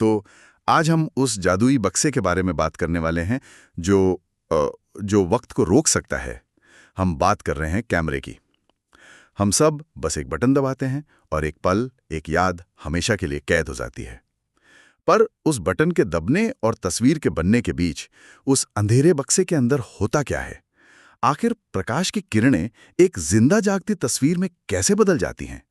तो आज हम उस जादुई बक्से के बारे में बात करने वाले हैं जो वक्त को रोक सकता है। हम बात कर रहे हैं कैमरे की। हम सब बस एक बटन दबाते हैं और एक पल, एक याद हमेशा के लिए कैद हो जाती है। पर उस बटन के दबने और तस्वीर के बनने के बीच उस अंधेरे बक्से के अंदर होता क्या है? आखिर प्रकाश की किरणें एक जिंदा जागती तस्वीर में कैसे बदल जाती हैं?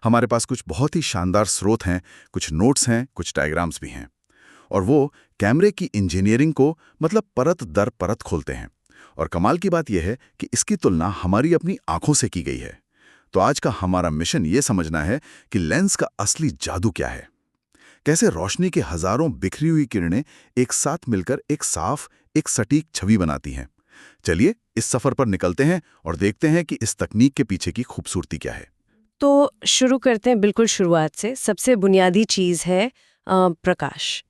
हमारे पास कुछ बहुत ही शानदार स्रोत हैं, कुछ नोट्स हैं, कुछ डायग्राम्स भी हैं। और वो कैमरे की इंजीनियरिंग को मतलब परत दर परत खोलते हैं। और कमाल की बात यह है कि इसकी तुलना हमारी अपनी आंखों से की गई है। तो आज का हमारा मिशन ये समझना है कि लेंस का असली जादू क्या है, कैसे रोशनी के हजारों बिखरी हुई किरणें एक साथ मिलकर एक साफ, एक सटीक छवि बनाती हैं। चलिए इस सफर पर निकलते हैं और देखते हैं कि इस तकनीक के पीछे की खूबसूरती क्या है। तो शुरू करते हैं बिल्कुल शुरुआत से। सबसे बुनियादी चीज़ है प्रकाश।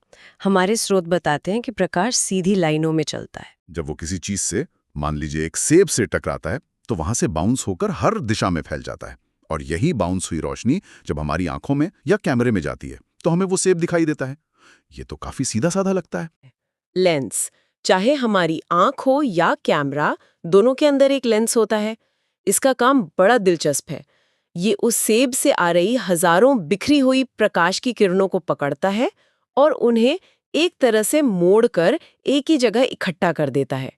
हमारे स्रोत बताते हैं कि प्रकाश सीधी लाइनों में चलता है। जब वो किसी चीज से, मान लीजिए एक सेब से टकराता है, तो वहां से बाउंस होकर हर दिशा में फैल जाता है। और यही बाउंस हुई रोशनी जब हमारी आंखों में या कैमरे में जाती है तो हमें वो सेब दिखाई देता है। ये तो काफी सीधा साधा लगता है। लेंस, चाहे हमारी आंख हो या कैमरा, दोनों के अंदर एक लेंस होता है। इसका काम बड़ा दिलचस्प है। ये उस सेब से आ रही हजारों बिखरी हुई प्रकाश की किरणों को पकड़ता है और उन्हें एक तरह से मोड़कर एक ही जगह इकट्ठा कर देता है।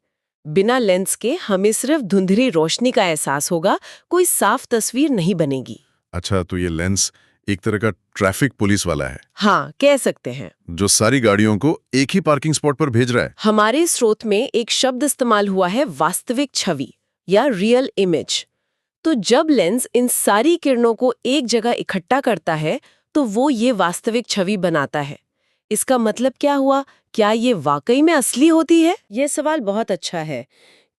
बिना लेंस के हमें सिर्फ धुंधली रोशनी का एहसास होगा, कोई साफ तस्वीर नहीं बनेगी। अच्छा, तो ये लेंस एक तरह का ट्रैफिक पुलिस वाला है। हाँ, कह सकते हैं। जो सारी गाड़ियों को एक ही पार्किंग स्पॉट पर भेज रहा है। हमारे स्रोत में एक शब्द इस्तेमाल हुआ है, वास्तविक छवि या रियल इमेज। तो जब लेंस इन सारी किरणों को एक जगह इकट्ठा करता है तो वो ये वास्तविक छवि बनाता है। इसका मतलब क्या हुआ? क्या ये वाकई में असली होती है? ये सवाल बहुत अच्छा है,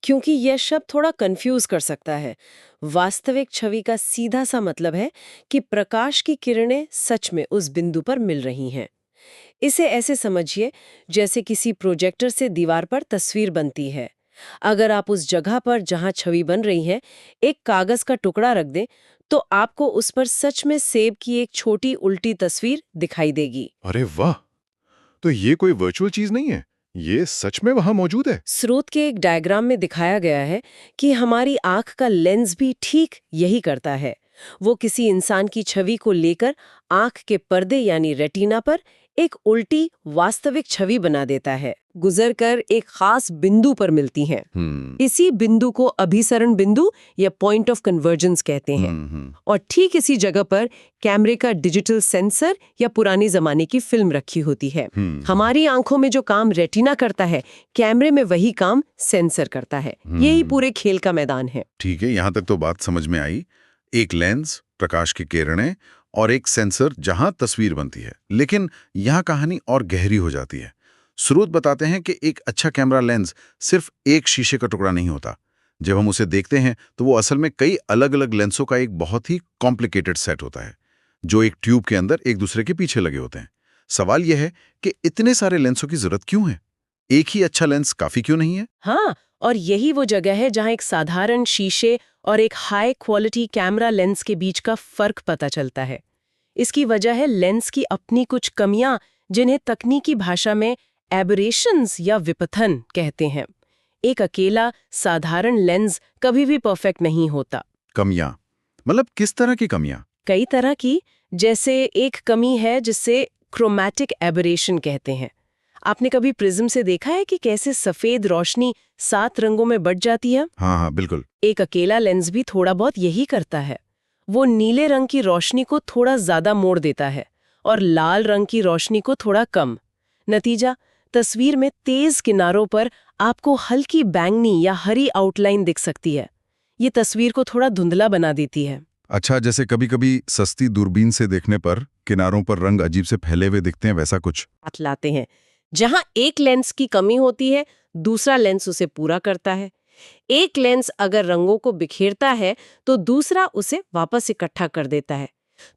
क्योंकि यह शब्द थोड़ा कंफ्यूज कर सकता है। वास्तविक छवि का सीधा सा मतलब है कि प्रकाश की किरणें सच में उस बिंदु पर मिल रही हैं। इसे ऐसे समझिए जैसे किसी प्रोजेक्टर से दीवार पर तस्वीर बनती है। अगर आप उस जगह पर जहां छवि बन रही है एक कागज का टुकड़ा रख दें तो आपको उस पर सच में सेब की एक छोटी उल्टी तस्वीर दिखाई देगी। अरे वाह! तो ये कोई वर्चुअल चीज नहीं है, ये सच में वहां मौजूद है। स्रोत के एक डायग्राम में दिखाया गया है कि हमारी आंख का लेंस भी ठीक यही करता है। वो किसी इंसान की छवि को लेकर आंख के पर्दे यानी रेटिना पर एक उल्टी वास्तविक छवि बना देता है, गुजरकर एक खास बिंदु पर मिलती हैं। इसी बिंदु को अभिसरण बिंदु या पॉइंट ऑफ कन्वर्जेंस कहते हैं। और ठीक इसी जगह पर कैमरे का डिजिटल सेंसर या पुरानी जमाने की फिल्म रखी होती है। हमारी आंखों में जो काम रेटिना करता है, कैमरे में वही काम सेंसर करता है। यही पूरे खेल का मैदान है। ठीक है, यहाँ तक तो बात समझ में आई। एक लेंस, प्रकाश की किरणें और एक सेंसर जहां तस्वीर बनती है। लेकिन यहाँ कहानी और गहरी हो जाती है। स्रोत बताते हैं कि एक अच्छा कैमरा लेंस सिर्फ एक शीशे का टुकड़ा नहीं होता। जब हम उसे देखते हैं तो वो असल में कई अलग अलग लेंसों का एक बहुत ही कॉम्प्लिकेटेड सेट होता है, जो एक ट्यूब के अंदर एक दूसरे के पीछे लगे होते हैं। सवाल यह है कि इतने सारे लेंसों की जरूरत क्यों है? एक ही अच्छा लेंस काफी क्यों नहीं है? हाँ, और यही वो जगह है जहां एक साधारण शीशे और एक हाई क्वालिटी कैमरा लेंस के बीच का फर्क पता चलता है। इसकी वजह है लेंस की अपनी कुछ कमियां, जिन्हें तकनीकी भाषा में एबरेशंस या विपथन कहते हैं। एक अकेला साधारण लेंस कभी भी परफेक्ट नहीं होता। कमियां मतलब किस तरह की कमियां? कई तरह की। जैसे एक कमी है जिसे क्रोमैटिक एबरेशन कहते हैं। आपने कभी प्रिज्म से देखा है कि कैसे सफेद रोशनी 7 रंगों में बट जाती है? हाँ हाँ, बिल्कुल। एक अकेला लेंस भी थोड़ा बहुत यही करता है। वो नीले रंग की रोशनी को थोड़ा ज्यादा मोड़ देता है और लाल रंग की रोशनी को थोड़ा कम। नतीजा, तस्वीर में तेज किनारों पर आपको हल्की बैंगनी या हरी आउटलाइन दिख सकती है। ये तस्वीर को थोड़ा धुंधला बना देती है। अच्छा, जैसे कभी-कभी सस्ती दूरबीन से देखने पर किनारों पर रंग अजीब से फैले हुए दिखते हैं, वैसा कुछ? बतलाते हैं। जहां एक लेंस की कमी होती है, दूसरा लेंस उसे पूरा करता है। एक लेंस अगर रंगों को बिखेरता है तो दूसरा उसे वापस इकट्ठा कर देता है।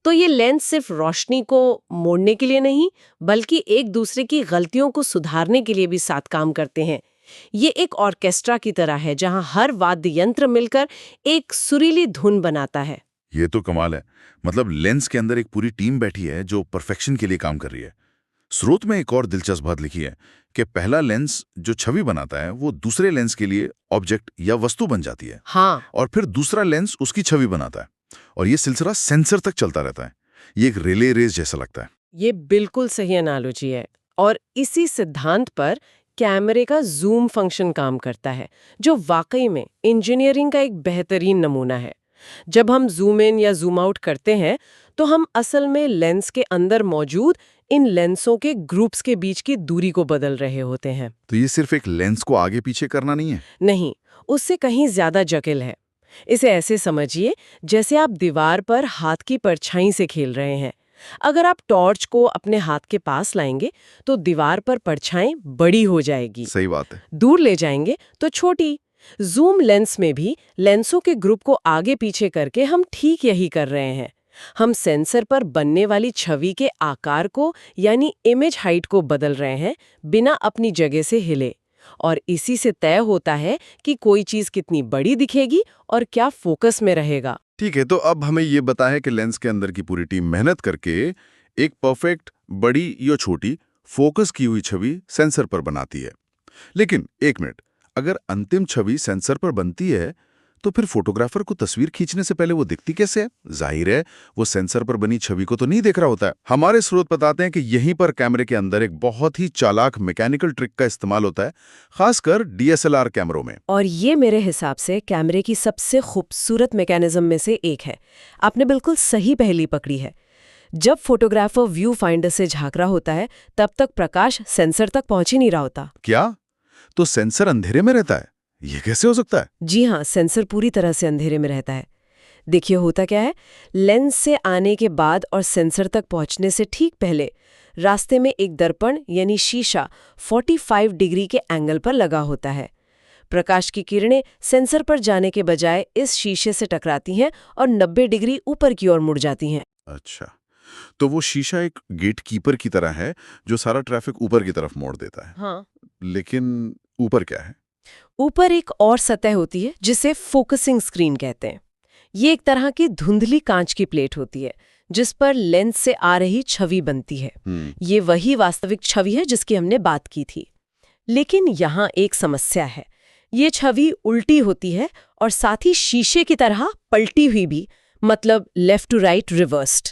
तो ये लेंस सिर्फ रोशनी को मोड़ने के लिए नहीं, बल्कि एक दूसरे की गलतियों को सुधारने के लिए भी साथ काम करते हैं। ये एक ऑर्केस्ट्रा की तरह है जहां हर वाद्य यंत्र मिलकर एक सुरीली धुन बनाता है। ये तो कमाल है। मतलब लेंस के अंदर एक पूरी टीम बैठी है जो परफेक्शन के लिए काम कर रही है। स्रोत में एक और दिलचस्प बात लिखी है कि पहला लेंस जो छवि बनाता है वो दूसरे लेंस के लिए ऑब्जेक्ट या वस्तु बन जाती है। हाँ, और फिर दूसरा लेंस उसकी छवि बनाता है और ये सिलसिला सेंसर तक चलता रहता है। ये एक रिले रेस जैसा लगता है। ये बिल्कुल सही एनालॉजी है। और इसी सिद्धांत पर कैमरे का जूम फंक्शन काम करता है, जो वाकई में इंजीनियरिंग का एक बेहतरीन नमूना है। जब हम जूम इन या जूम आउट करते हैं तो हम असल में लेंस के अंदर मौजूद इन लेंसों के ग्रुप्स के बीच की दूरी को बदल रहे होते हैं। तो ये सिर्फ एक लेंस को आगे पीछे करना नहीं है। नहीं, उससे कहीं ज्यादा जटिल है। इसे ऐसे समझिए जैसे आप दीवार पर हाथ की परछाई से खेल रहे हैं। अगर आप टॉर्च को अपने हाथ के पास लाएंगे तो दीवार पर परछाई बड़ी हो जाएगी। सही बात है। दूर ले जाएंगे तो छोटी। जूम लेंस में भी लेंसों के ग्रुप को आगे पीछे करके हम ठीक यही कर रहे हैं। हम सेंसर पर बनने वाली छवि के आकार को यानी इमेज हाइट को बदल रहे हैं बिना अपनी जगह से हिले। और इसी से तय होता है कि कोई चीज कितनी बड़ी दिखेगी और क्या फोकस में रहेगा। ठीक है, तो अब हमें ये बता है कि लेंस के अंदर की पूरी टीम मेहनत करके एक परफेक्ट बड़ी या छोटी फोकस की हुई छवि सेंसर पर बनाती है। लेकिन एक मिनट, अगर अंतिम छवि सेंसर पर बनती है तो फिर फोटोग्राफर को तस्वीर खींचने से पहले वो दिखती कैसे है? जाहिर है वो सेंसर पर बनी छवि को तो नहीं देख रहा होता है। हमारे स्रोत बताते हैं कि यहीं पर कैमरे के अंदर एक बहुत ही चालाक मैकेनिकल ट्रिक का इस्तेमाल होता है, खासकर डीएसएलआर कैमरों में। और ये मेरे हिसाब से कैमरे की सबसे खूबसूरत मैकेनिज्म में से एक है। आपने बिल्कुल सही पहेली पकड़ी है। जब फोटोग्राफर व्यू फाइंडर से झांक रहा होता है तब तक प्रकाश सेंसर तक पहुंच ही नहीं रहा होता। क्या? तो सेंसर अंधेरे में रहता है? ये कैसे हो सकता है? जी हाँ, सेंसर पूरी तरह से अंधेरे में रहता है। देखिए होता क्या है, लेंस से आने के बाद और सेंसर तक पहुंचने से ठीक पहले रास्ते में एक दर्पण यानी शीशा 45 डिग्री के एंगल पर लगा होता है। प्रकाश की किरणें सेंसर पर जाने के बजाय इस शीशे से टकराती हैं और 90 डिग्री ऊपर की ओर मुड़ जाती हैं। अच्छा, तो वो शीशा एक गेट कीपर की तरह है जो सारा ट्रैफिक ऊपर की तरफ मोड़ देता है। हाँ, लेकिन ऊपर क्या है? ऊपर एक और सतह होती है जिसे फोकसिंग स्क्रीन कहते हैं। ये एक तरह की धुंधली कांच की प्लेट होती है जिस पर लेंस से आ रही छवि बनती है। ये वही वास्तविक छवि है जिसकी हमने बात की थी। लेकिन यहाँ एक समस्या है। ये छवि उल्टी होती है और साथ ही शीशे की तरह पलटी हुई भी, मतलब लेफ्ट टू राइट रिवर्स्ड।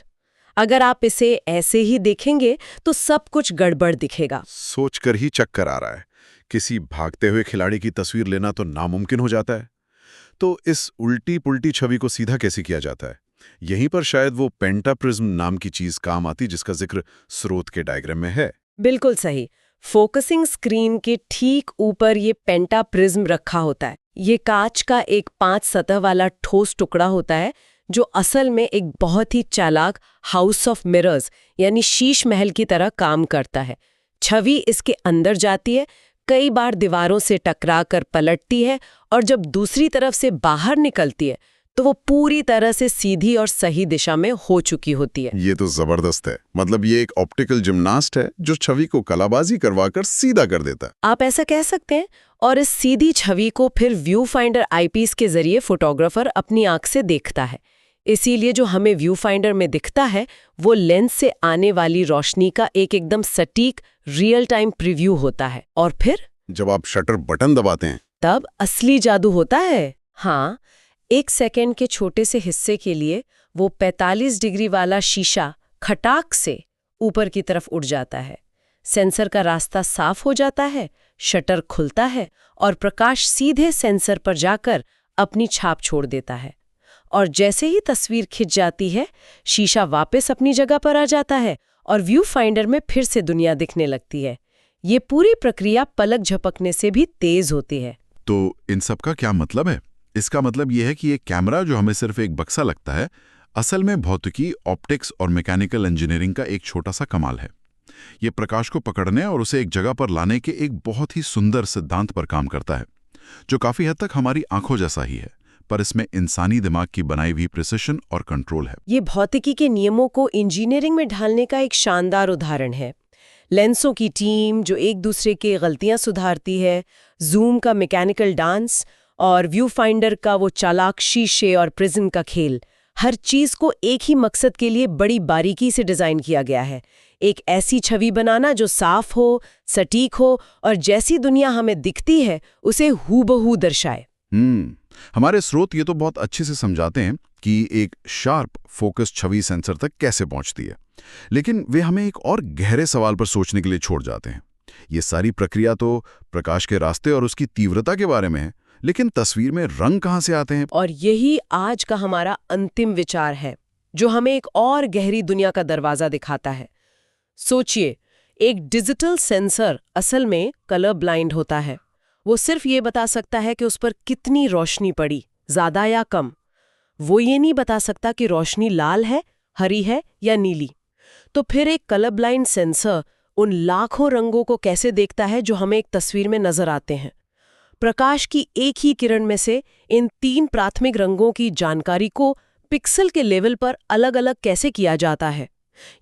अगर आप इसे ऐसे ही देखेंगे तो सब कुछ गड़बड़ दिखेगा। सोचकर ही चक्कर आ रहा है। किसी भागते हुए खिलाड़ी की तस्वीर लेना तो नामुमकिन हो जाता है। तो इस उल्टी पुल्टी छवि को सीधा कैसे किया जाता है? यहीं पर शायद वो पेंटाप्रिज्म नाम की चीज काम आती जिसका जिक्र स्रोत के डायग्राम में है। बिल्कुल सही। फोकसिंग स्क्रीन के ठीक ऊपर ये पेंटाप्रिज्म रखा होता है। ये कांच का एक 5 सतह वाला ठोस टुकड़ा होता है जो असल में एक बहुत ही चालाक हाउस ऑफ मिरर्स यानी शीश महल की तरह काम करता है। छवि इसके अंदर जाती है, कई बार दीवारों से टकरा कर पलटती है और जब दूसरी तरफ से बाहर निकलती है तो वो पूरी तरह से सीधी और सही दिशा में हो चुकी होती है। ये तो जबरदस्त है। मतलब ये एक ऑप्टिकल जिम्नास्ट है जो छवि को कलाबाजी करवाकर सीधा कर देता है। आप ऐसा कह सकते हैं। और इस सीधी छवि को फिर व्यू फाइंडर आईपीस के जरिए फोटोग्राफर अपनी आंख से देखता है। इसीलिए जो हमें व्यू फाइंडर में दिखता है वो लेंस से आने वाली रोशनी का एक एकदम सटीक रियल टाइम प्रीव्यू होता है। और फिर जब आप शटर बटन दबाते हैं तब असली जादू होता है। हाँ, 1 सेकेंड के छोटे से हिस्से के लिए वो 45 डिग्री वाला शीशा खटाक से ऊपर की तरफ उड़ जाता है। सेंसर का रास्ता साफ हो जाता है, शटर खुलता है और प्रकाश सीधे सेंसर पर जाकर अपनी छाप छोड़ देता है। और जैसे ही तस्वीर खिंच जाती है, शीशा वापस अपनी जगह पर आ जाता है और व्यू फाइंडर में फिर से दुनिया दिखने लगती है। ये पूरी प्रक्रिया पलक झपकने से भी तेज होती है। तो इन सब का क्या मतलब है? इसका मतलब यह है कि ये कैमरा जो हमें सिर्फ एक बक्सा लगता है, असल में भौतिकी, ऑप्टिक्स और मैकेनिकल इंजीनियरिंग का एक छोटा सा कमाल है। ये प्रकाश को पकड़ने और उसे एक जगह पर लाने के एक बहुत ही सुंदर सिद्धांत पर काम करता है, जो काफी हद तक हमारी आंखों जैसा ही है, पर इसमें इंसानी दिमाग की बनाई हुई प्रिसिशन और कंट्रोल है। ये भौतिकी के नियमों को इंजीनियरिंग में ढालने का एक शानदार उदाहरण है। लेंसों की टीम जो एक दूसरे की गलतियां सुधारती है, जूम का मैकेनिकल डांस और व्यू फाइंडर का वो चालाक शीशे और प्रिज्म का खेल, हर चीज को एक ही मकसद के लिए बड़ी बारीकी से डिजाइन किया गया है। एक ऐसी छवि बनाना जो साफ हो, सटीक हो और जैसी दुनिया हमें दिखती है उसे हूबहू दर्शाए। हमारे स्रोत ये तो बहुत अच्छे से समझाते हैं कि एक शार्प फोकस छवि सेंसर तक कैसे पहुंचती है, लेकिन वे हमें एक और गहरे सवाल पर सोचने के लिए छोड़ जाते हैं। ये सारी प्रक्रिया तो प्रकाश के रास्ते और उसकी तीव्रता के बारे में है, लेकिन तस्वीर में रंग कहाँ से आते हैं? और यही आज का हमारा अंतिम विचार है, जो हमें एक और गहरी दुनिया का दरवाजा दिखाता है। सोचिए, एक डिजिटल सेंसर असल में कलर ब्लाइंड होता है। वो सिर्फ ये बता सकता है कि उस पर कितनी रोशनी पड़ी, ज्यादा या कम। वो ये नहीं बता सकता कि रोशनी लाल है, हरी है या नीली। तो फिर एक कलर ब्लाइंड सेंसर उन लाखों रंगों को कैसे देखता है जो हमें एक तस्वीर में नजर आते हैं? प्रकाश की एक ही किरण में से इन 3 प्राथमिक रंगों की जानकारी को पिक्सल के लेवल पर अलग-अलग कैसे किया जाता है?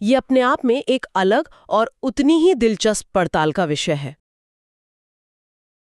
ये अपने आप में एक अलग और उतनी ही दिलचस्प पड़ताल का विषय है।